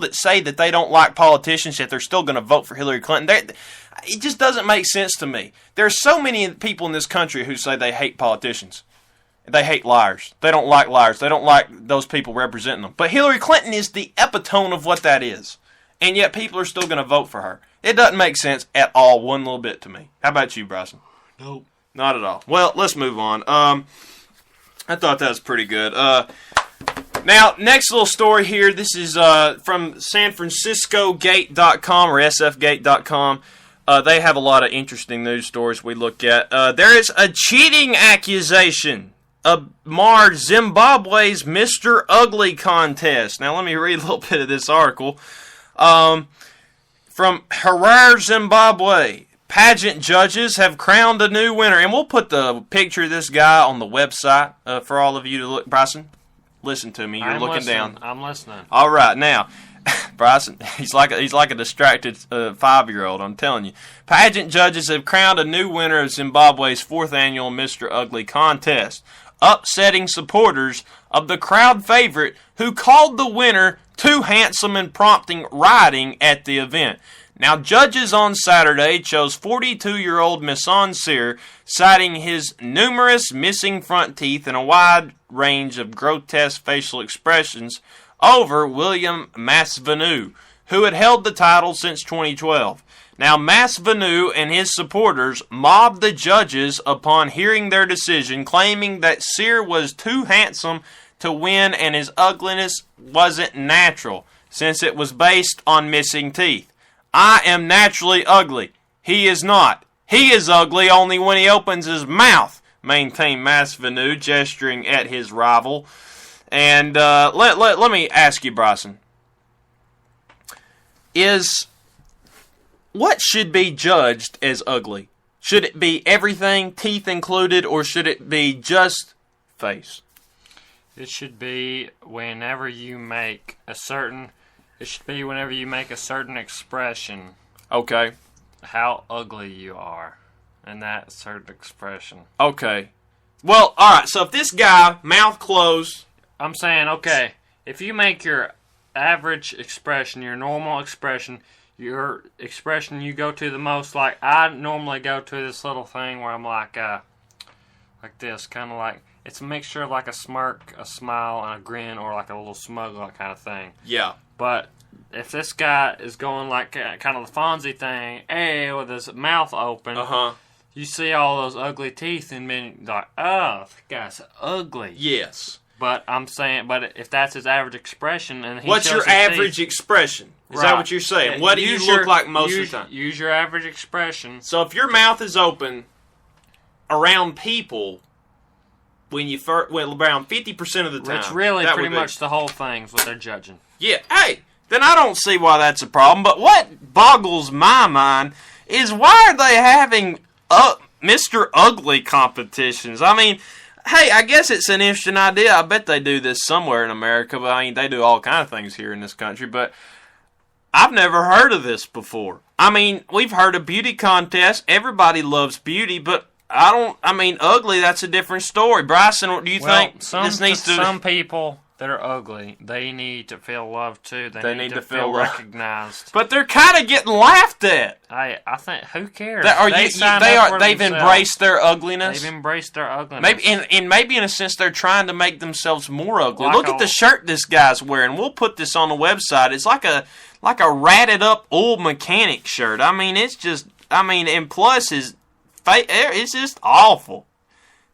that say that they don't like politicians yet they're still going to vote for Hillary Clinton, it just doesn't make sense to me. There's so many people in this country who say they hate politicians. They hate liars. They don't like liars. They don't like those people representing them. But Hillary Clinton is the epitome of what that is. And yet people are still going to vote for her. It doesn't make sense at all, one little bit to me. How about you, Bryson? Nope. Not at all. Well, let's move on. I thought that was pretty good. Now, next little story here. This is from SanFranciscoGate.com or SFGate.com. They have a lot of interesting news stories we look at. There is a cheating accusation marred Zimbabwe's Mr. Ugly contest. Now, let me read a little bit of this article. From Harare, Zimbabwe, pageant judges have crowned a new winner. And we'll put the picture of this guy on the website for all of you to look. Bryson, listen to me. You're looking down. I'm listening. All right, now, Bryson, he's like a distracted 5-year-old. I'm telling you. Pageant judges have crowned a new winner of Zimbabwe's 4th annual Mr. Ugly contest, upsetting supporters of the crowd favorite who called the winner too handsome and prompting rioting at the event. Now, judges on Saturday chose 42-year-old Misansir, citing his numerous missing front teeth and a wide range of grotesque facial expressions, over William Masvenu, who had held the title since 2012. Now, Masvenu and his supporters mobbed the judges upon hearing their decision, claiming that Sear was too handsome to win and his ugliness wasn't natural, since it was based on missing teeth. I am naturally ugly. He is not. He is ugly only when he opens his mouth, maintained Masvenu, gesturing at his rival. And let me ask you, Bryson. What should be judged as ugly? Should it be everything, teeth included, or should it be just face? It should be whenever you make a certain expression. Okay. How ugly you are in that certain expression. Okay. Well, alright, so if this guy, mouth closed... I'm saying, okay, if you make your average expression, your normal expression, your expression you go to the most, like I normally go to this little thing where I'm like this, kind of like, it's a mixture of like a smirk, a smile, and a grin, or like a little smug kind of thing. Yeah. But if this guy is going like kind of the Fonzie thing, hey, with his mouth open, you see all those ugly teeth and then like, oh, that guy's ugly. Yes. But I'm saying, if that's his average expression, and he what's shows your his expression? teeth, Expression? Is that what you're saying? What do you look like most of the time? Use your average expression. So if your mouth is open around people, when you around 50% of the time, it's really pretty much the whole thing is what they're judging. Yeah. Hey, then I don't see why that's a problem. But what boggles my mind is why are they having Mr. Ugly competitions? I mean, hey, I guess it's an interesting idea. I bet they do this somewhere in America, but I mean, they do all kind of things here in this country, but I've never heard of this before. I mean, we've heard of beauty contests. Everybody loves beauty, but ugly, that's a different story. Bryson, what do you think? This needs to... Some people that are ugly, they need to feel loved too. They need to feel recognized. But they're kind of getting laughed at. I think, who cares? They've embraced their ugliness. They've embraced their ugliness. Maybe in a sense they're trying to make themselves more ugly. Look at the shirt this guy's wearing. We'll put this on the website. It's like a ratted up old mechanic shirt. I mean, and plus it's just awful.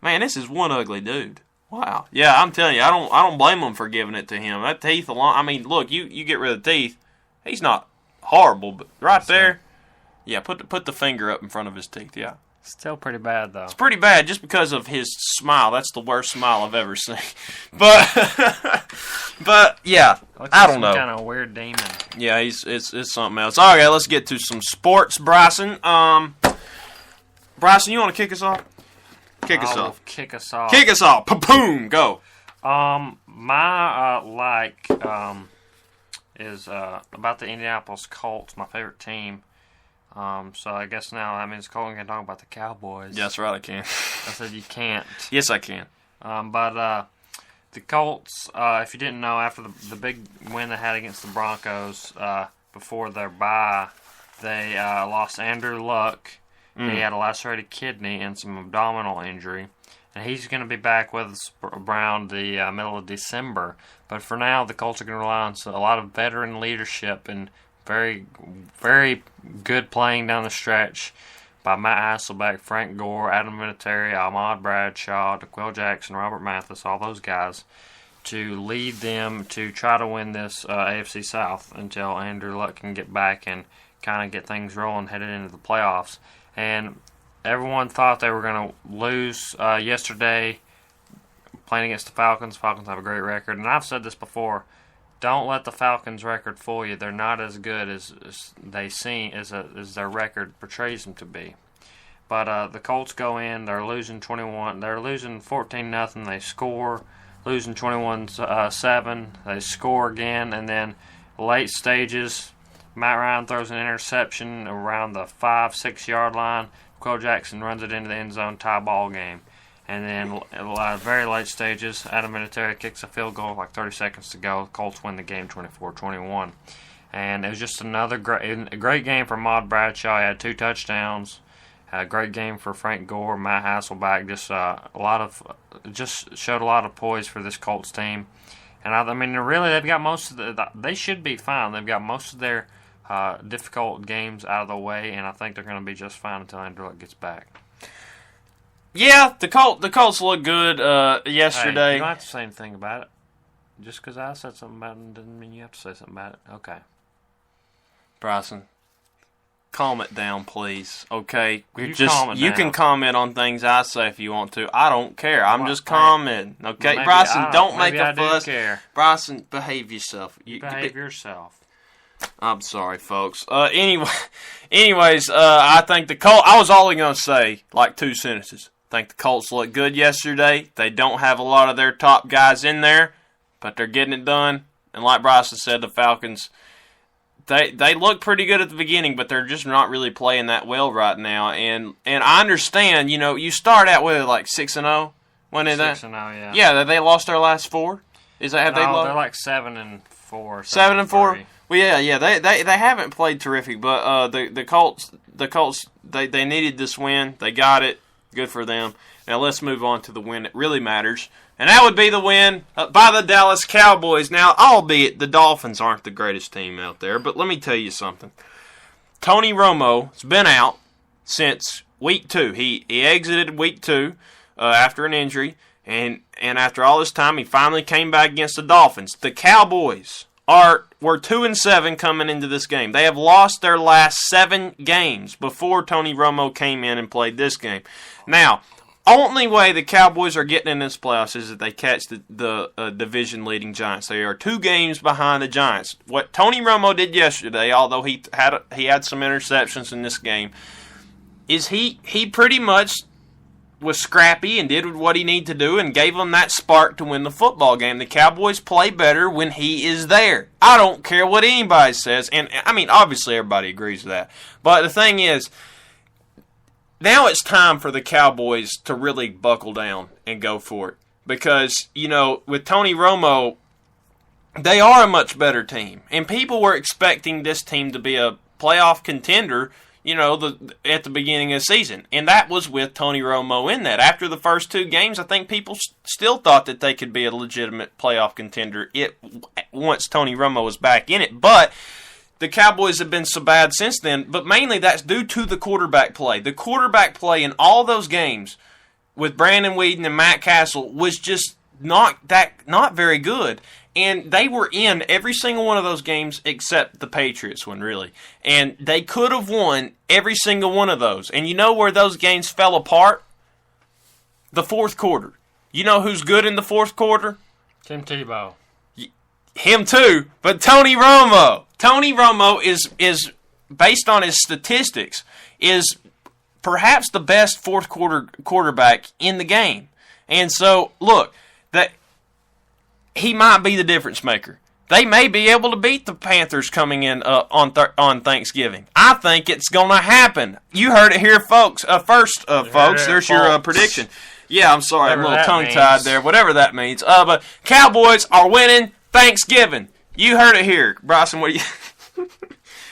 Man, this is one ugly dude. Wow. Yeah, I'm telling you, I don't blame him for giving it to him. That teeth alone. I mean, look, you get rid of the teeth. He's not horrible, but right there, yeah, put the finger up in front of his teeth. Yeah. Still pretty bad though. It's pretty bad just because of his smile. That's the worst smile I've ever seen. But yeah, I don't know. Kind of weird demon. Yeah, it's something else. All right, let's get to some sports, Bryson. Bryson, you want to kick us off? Kick us off. Kick us off. Kick us off. Pa-boom. Go. My is about the Indianapolis Colts, my favorite team. So I guess now that means Colton can talk about the Cowboys. That's right, I can. I said you can't. Yes, I can. But The Colts, if you didn't know, after the big win they had against the Broncos before their bye, they lost Andrew Luck. He had a lacerated kidney and some abdominal injury. And he's going to be back with us around the middle of December. But for now, the Colts are going to rely on a lot of veteran leadership and very, very good playing down the stretch by Matt Hasselbeck, Frank Gore, Adam Vinatieri, Ahmad Bradshaw, DeQuell Jackson, Robert Mathis, all those guys, to lead them to try to win this AFC South until Andrew Luck can get back and kind of get things rolling headed into the playoffs. And everyone thought they were going to lose yesterday playing against the Falcons. Falcons have a great record. And I've said this before, don't let the Falcons' record fool you. They're not as good as they seem, as their record portrays them to be. But the Colts go in, they're losing 21. They're losing 14-0. They score, losing 21-7. They score again, and then late stages, Matt Ryan throws an interception around the 5-6 yard line. Cole Jackson runs it into the end zone, tie ball game. And then very late stages, Adam Vinatieri kicks a field goal with like 30 seconds to go. Colts win the game 24-21. And it was just another great game for Ahmad Bradshaw. He had 2 touchdowns. A great game for Frank Gore, Matt Hasselbeck. Just showed a lot of poise for this Colts team. And I mean, really, they've got most of they should be fine. They've got most of their difficult games out of the way, and I think they're going to be just fine until Andrew Luck gets back. Yeah, the Colts look good yesterday. Hey, you don't have to say anything about it. Just because I said something about it doesn't mean you have to say something about it. Okay. Bryson, calm it down, please. Okay? You can comment on things I say if you want to. I don't care. I'm just commenting. Okay? Maybe Bryson, don't make a fuss. Do care. Bryson, behave yourself. Behave yourself. I'm sorry, folks. Anyways, I think the Colts, I was only going to say like 2 sentences. I think the Colts look good yesterday. They don't have a lot of their top guys in there, but they're getting it done. And like Bryson said, the Falcons, they look pretty good at the beginning, but they're just not really playing that well right now. And I understand, you start out with like 6-0. When is that? 6-0, yeah. Yeah, they lost their last 4. Is that they lost? They're like 7-4. 7-4. Well, yeah, they haven't played terrific, but the Colts, they needed this win. They got it. Good for them. Now let's move on to the win that really matters, and that would be the win by the Dallas Cowboys. Now, albeit the Dolphins aren't the greatest team out there, but let me tell you something. Tony Romo has been out since week 2. He exited week 2 after an injury, and after all this time, he finally came back against the Dolphins. The Cowboys were 2-7 coming into this game. They have lost their last 7 games before Tony Romo came in and played this game. Now, only way the Cowboys are getting in this playoffs is that they catch the division-leading Giants. They are 2 games behind the Giants. What Tony Romo did yesterday, although he had some interceptions in this game, is he pretty much was scrappy and did what he needed to do and gave them that spark to win the football game. The Cowboys play better when he is there. I don't care what anybody says. And, I mean, obviously everybody agrees with that. But the thing is, now it's time for the Cowboys to really buckle down and go for it. Because, with Tony Romo, they are a much better team. And people were expecting this team to be a playoff contender at the beginning of the season. And that was with Tony Romo in that. After the first 2 games, I think people still thought that they could be a legitimate playoff contender once Tony Romo was back in it. But the Cowboys have been so bad since then, but mainly that's due to the quarterback play. The quarterback play in all those games with Brandon Weeden and Matt Castle was just not very good. And they were in every single one of those games except the Patriots one, really. And they could have won every single one of those. And you know where those games fell apart? The fourth quarter. You know who's good in the fourth quarter? Tim Tebow. Him too, but Tony Romo. Tony Romo is based on his statistics, is perhaps the best fourth quarter quarterback in the game. And so, look, that he might be the difference maker. They may be able to beat the Panthers coming in on Thanksgiving. I think it's going to happen. You heard it here, folks. Folks, there's your prediction. Yeah, I'm sorry, I'm a Whatever little that tongue-tied means. there, whatever that means. But Cowboys are winning Thanksgiving. You heard it here. Bryson, what do you...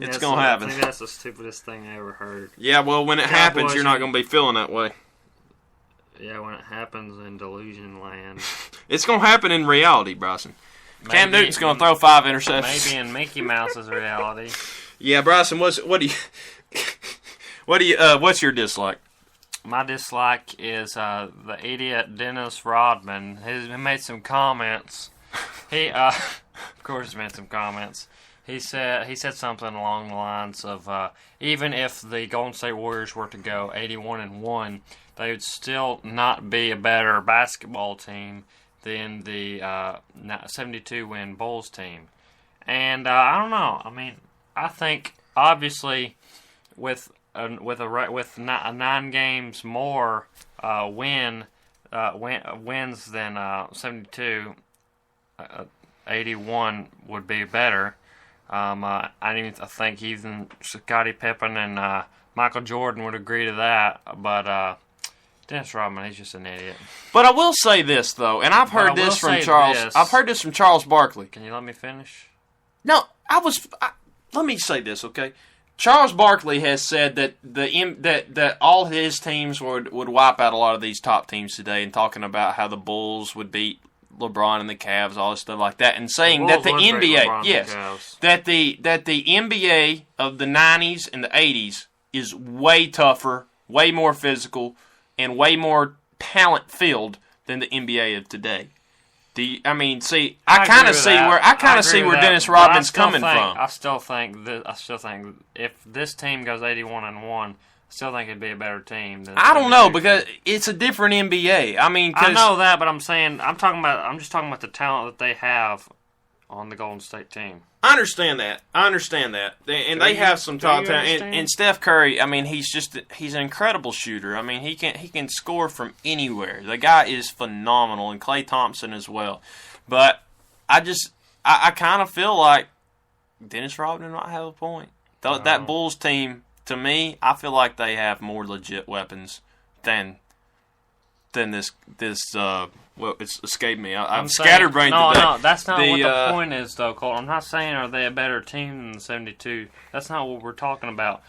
It's going to happen. I think that's the stupidest thing I ever heard. Yeah, well, when it happens, you're not going to be feeling that way. Yeah, when it happens in delusion land. It's going to happen in reality, Bryson. Cam Newton's going to throw 5 interceptions. Maybe in Mickey Mouse's reality. Yeah, Bryson, what's your dislike? My dislike is the idiot Dennis Rodman. He made some comments. Of course, he made some comments. He said something along the lines of even if the Golden State Warriors were to go 81-1, they would still not be a better basketball team than the 72-win Bulls team. And I don't know. I mean, I think obviously with 9 games more wins than 72, 81 would be better. I think even Scottie Pippen and Michael Jordan would agree to that, but Dennis Rodman, he's just an idiot. But I will say this though, and I've heard this from Charles. I've heard this from Charles Barkley. Can you let me finish? No, let me say this, okay? Charles Barkley has said that that all his teams would wipe out a lot of these top teams today, and talking about how the Bulls would beat LeBron and the Cavs, all this stuff like that, and saying that the NBA, that the NBA of the 90s and the 80s is way tougher, way more physical, and way more talent filled than the NBA of today. I kind of see where Dennis Rodman's coming from. I still think if this team goes 81-1, I still think it'd be a better team. I don't know, because it's a different NBA. I mean, I know that, but I'm just talking about the talent that they have on the Golden State team. I understand that. And they have some top talent. And Steph Curry, I mean, he's an incredible shooter. I mean, he can score from anywhere. The guy is phenomenal, and Klay Thompson as well. But I kind of feel like Dennis Rodman might have a point. That Bulls team, to me, I feel like they have more legit weapons than this. Well, it's escaped me. I'm scatterbrained today. No, that's not what the point is, though, Cole. I'm not saying are they a better team than the 72. That's not what we're talking about.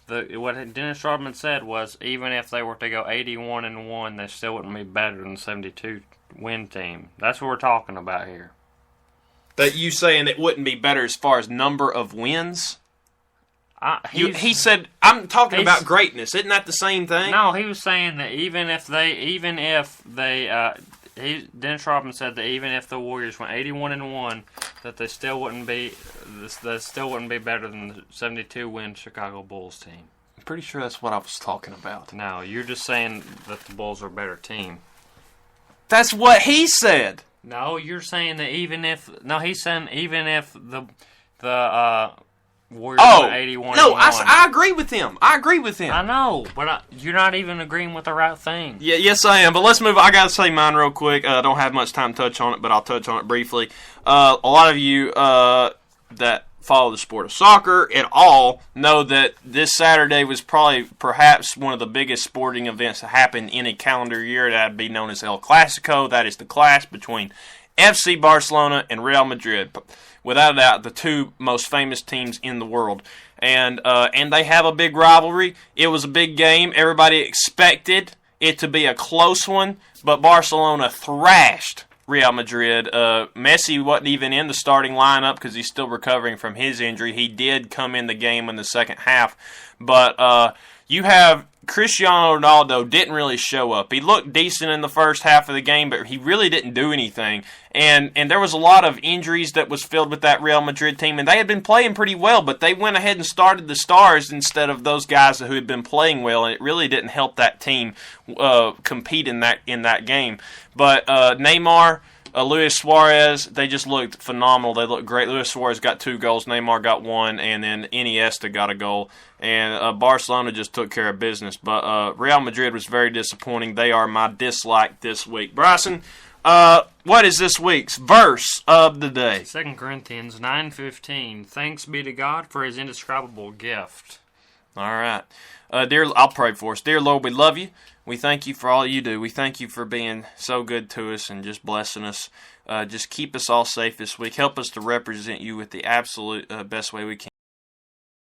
What Dennis Rodman said was even if they were to go 81-1, they still wouldn't be better than the 72 win team. That's what we're talking about here. That you saying it wouldn't be better as far as number of wins? He said, I'm talking about greatness. Isn't that the same thing? No, he was saying that Dennis Rodman said that even if the Warriors went 81-1, that they still wouldn't be better than the 72-win Chicago Bulls team. I'm pretty sure that's what I was talking about. No, you're just saying that the Bulls are a better team. That's what he said. No, you're saying that he's saying even if the Warriors went 81-1. No, I agree with him. I know, but you're not even agreeing with the right thing. Yeah, yes, I am. But let's move. I got to say mine real quick. I don't have much time to touch on it, but I'll touch on it briefly. A lot of you that follow the sport of soccer at all know that this Saturday was perhaps one of the biggest sporting events that happened in a calendar year. That would be known as El Clasico. That is the clash between FC Barcelona and Real Madrid. Without a doubt, the two most famous teams in the world. And they have a big rivalry. It was a big game. Everybody expected it to be a close one, but Barcelona thrashed Real Madrid. Messi wasn't even in the starting lineup because he's still recovering from his injury. He did come in the game in the second half. But you have Cristiano Ronaldo didn't really show up. He looked decent in the first half of the game, but he really didn't do anything. And there was a lot of injuries that was filled with that Real Madrid team, and they had been playing pretty well, but they went ahead and started the stars instead of those guys who had been playing well, and it really didn't help that team compete in that game. But Neymar, Luis Suarez, they just looked phenomenal. They looked great. Luis Suarez got 2 goals. Neymar got 1, and then Iniesta got a goal. And Barcelona just took care of business. But Real Madrid was very disappointing. They are my dislike this week. Bryson, what is this week's verse of the day? 2 Corinthians 9:15. Thanks be to God for his indescribable gift. All right. I'll pray for us. Dear Lord, we love you. We thank you for all you do. We thank you for being so good to us and just blessing us. Just keep us all safe this week. Help us to represent you with the absolute best way we can.